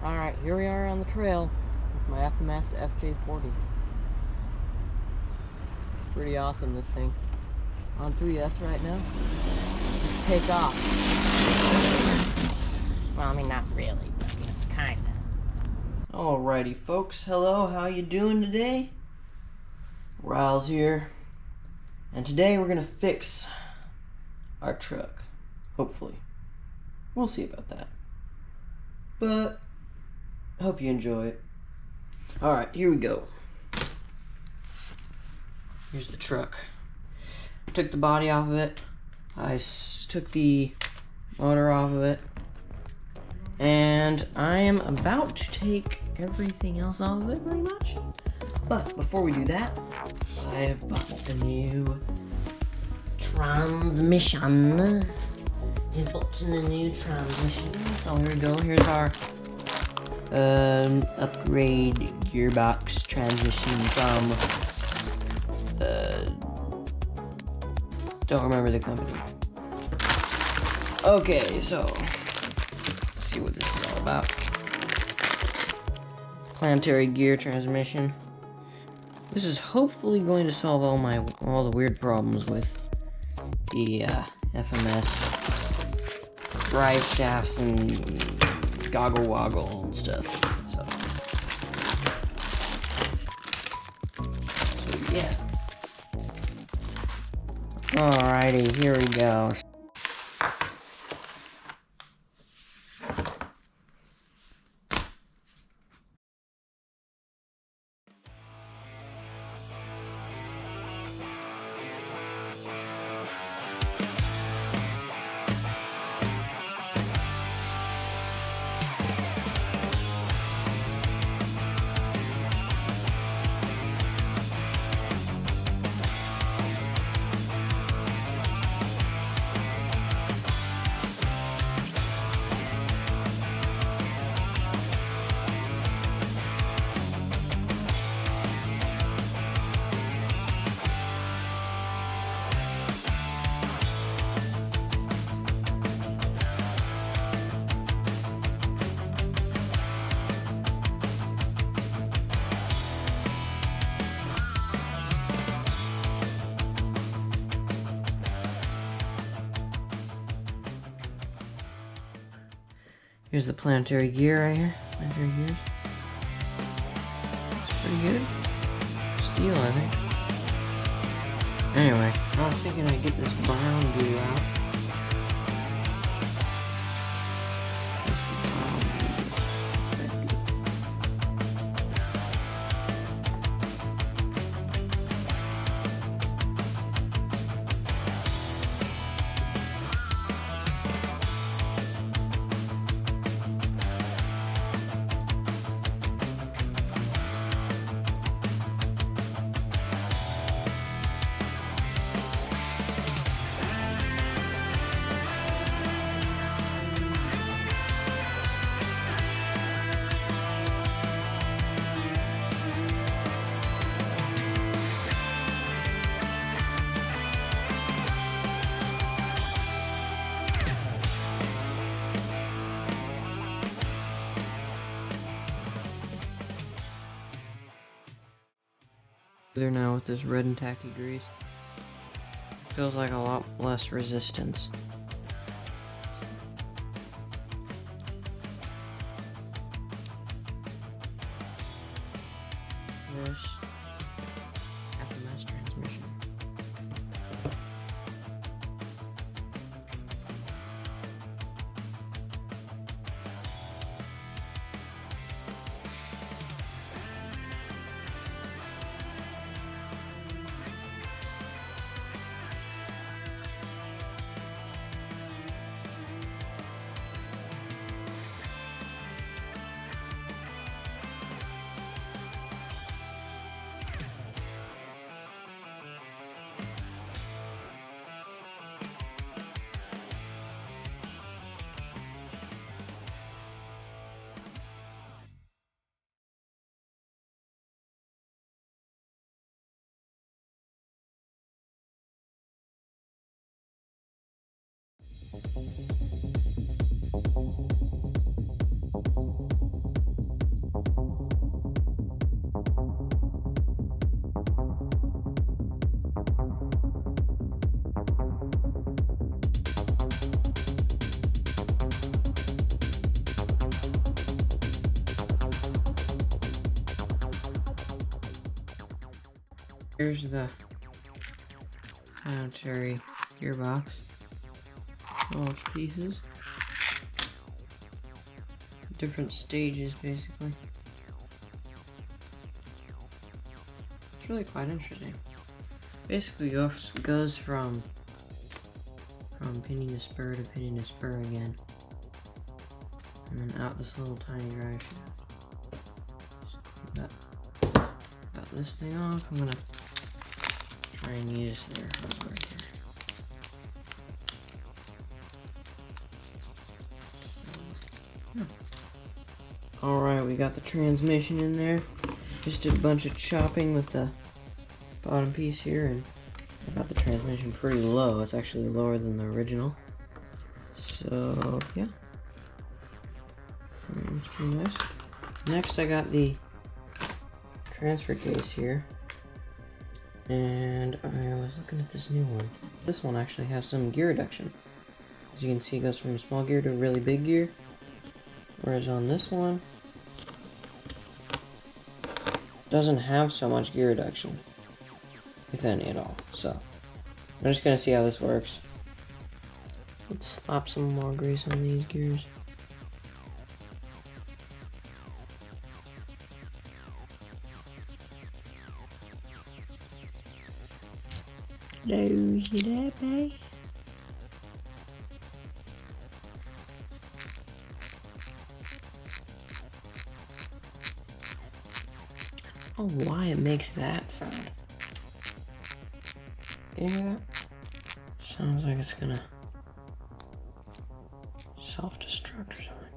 Alright, here we are on the trail with my FMS FJ40. Pretty awesome, this thing. On 3S right now. Let's take off. Well, I mean, not really, but you know, kinda. Alrighty, folks. Hello, how you doing today? Riles here. And today we're gonna fix our truck. Hopefully. We'll see about that. But I hope you enjoy it. Alright, here we go. Here's the truck. I took the body off of it. I took the motor off of it. And I am about to take everything else off of it, pretty much. But before we do that, I have bought a new transmission. I bought a new transmission. So here we go. Here's our upgrade gearbox transmission from don't remember the company. Okay, so let's see what this is all about. Planetary gear transmission. This is hopefully going to solve all the weird problems with the FMS drive shafts and goggle woggle and stuff. So yeah. Alrighty, here we go. Here's the planetary gear right here. Planetary gears. It's pretty good. Steel, I think. Anyway, I was thinking I'd get this brown glue out. There now with this red and tacky grease. Feels like a lot less resistance. This FMS transmission. Here's the planetary gearbox. All its pieces. Different stages, basically. It's really quite interesting. Basically goes from pinion to spur to pinion to spur again. And then out this little tiny drive shaft. Got this thing off. I'm gonna try and use their hardware here. Alright, we got the transmission in there. Just a bunch of chopping with the bottom piece here, and I got the transmission pretty low. It's actually lower than the original. So, yeah. It's pretty nice. Next, I got the transfer case here. And I was looking at this new one. This one actually has some gear reduction. As you can see, it goes from a small gear to a really big gear. Whereas on this one, doesn't have so much gear reduction, if any at all. So I'm just gonna see how this works. Let's slap some more grease on these gears. Hello, see that, babe? I don't know why it makes that sound. Can you hear that? Sounds like it's gonna self-destruct or something.